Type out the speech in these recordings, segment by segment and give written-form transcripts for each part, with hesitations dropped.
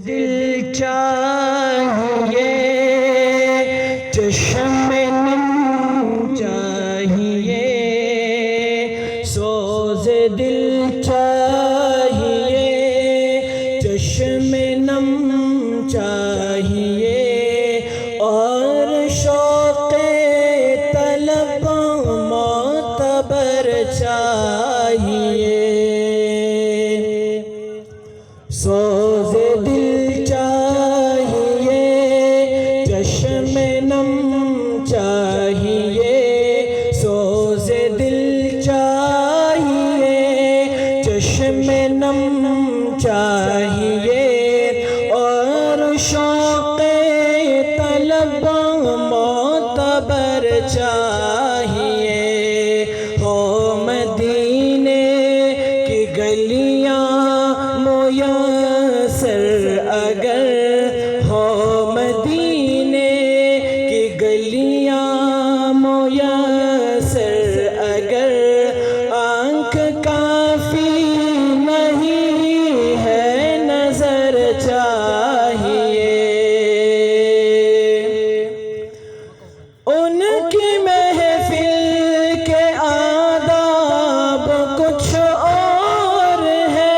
دل چاہیے، چشم نم چاہیے، سوز دل چاہیے، چشم نم چاہیے، اور شوق طلب معتبر چاہیے۔ سوز دل چاہیے، چشم نم چاہیے، سوز دل چاہیے، چشم نم چاہیے، اور شوق طلب معتبر چاہیے۔ ہو مدینے کی گلیاں میسر اگر، ہو مدینے کی گلیاں میسر اگر، آنکھ کافی نہیں ہے نظر چاہیے۔ ان کی محفل کے آداب کچھ اور ہے،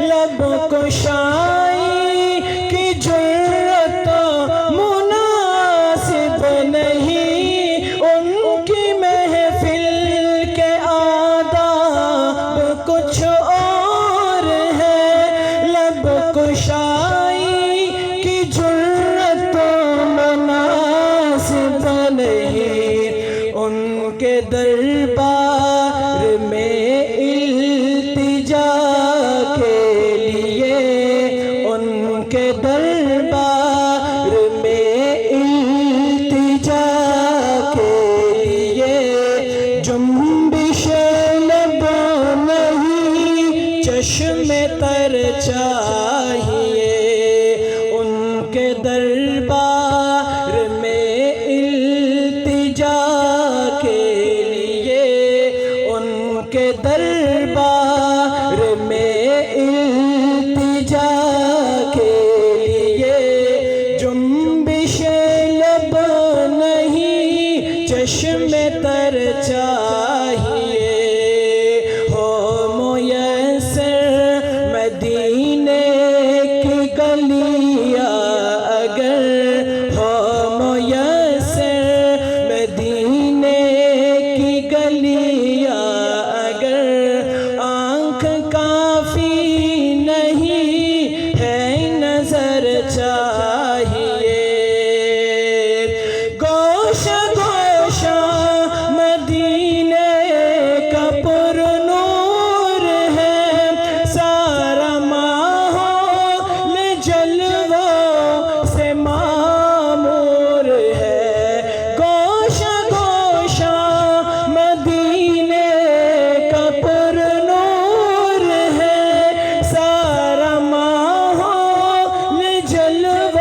لب کشائی کی جرت مناسب نہیں۔ ان کی محفل کے آداب کچھ اور ہے، لب کشائی کی جرت مناسب نہیں۔ ان کے دربار میں التجا کے لیے، ان کے دربار میں التجا کے لیے، جنبش لب نہیں چشم تر چاہیے۔ ان کے دربار میں التجا کے لیے، ان کے دربار میں التجا کے لیے، جنبش لب نہیں چشم تر چاہیے۔ ہو میسر مدینے کی گلیاں اگر، ہو میسر مدینے کی گلیاں اگر، آنکھ کافی نہیں ہے نظر چاہیے۔ گوشہ گوشہ مدینے کا پر نور ہے، سارا ماحول جلووں سے معمور ہے۔ گوشہ گوشہ مدینے کا پر نور ہے، سارا ماحول جلووں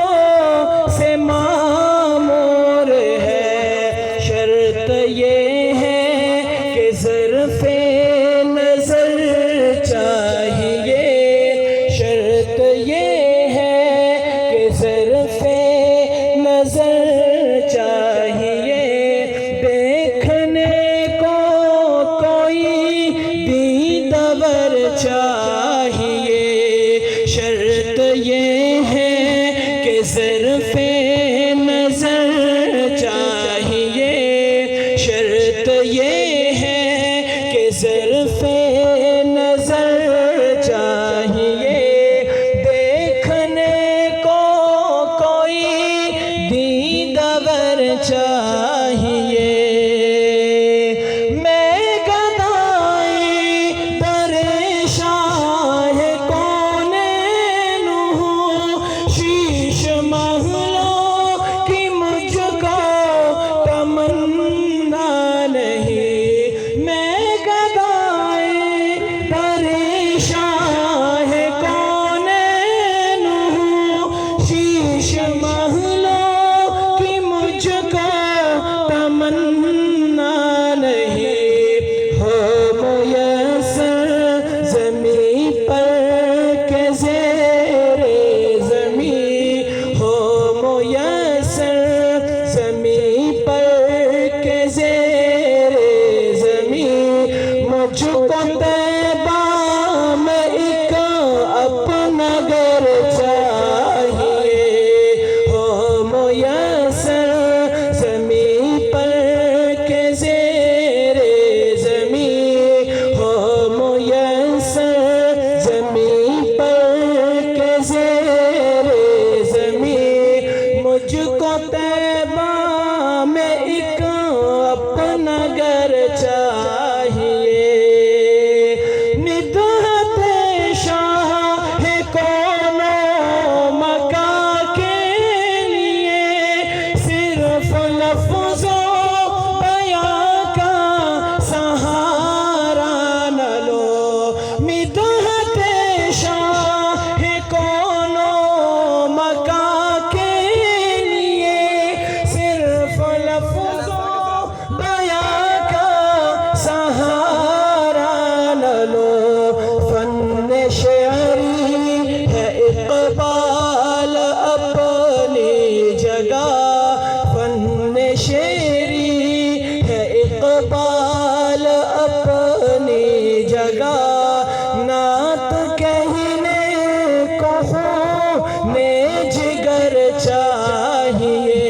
نے جگر چاہیے،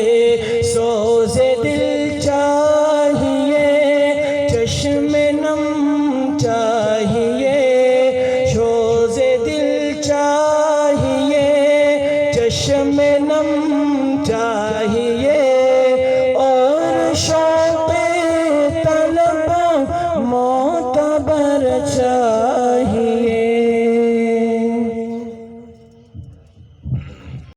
سوز دل چاہیے، چشم نم چاہیے، سوز دل چاہیے، چشم نم چاہیے۔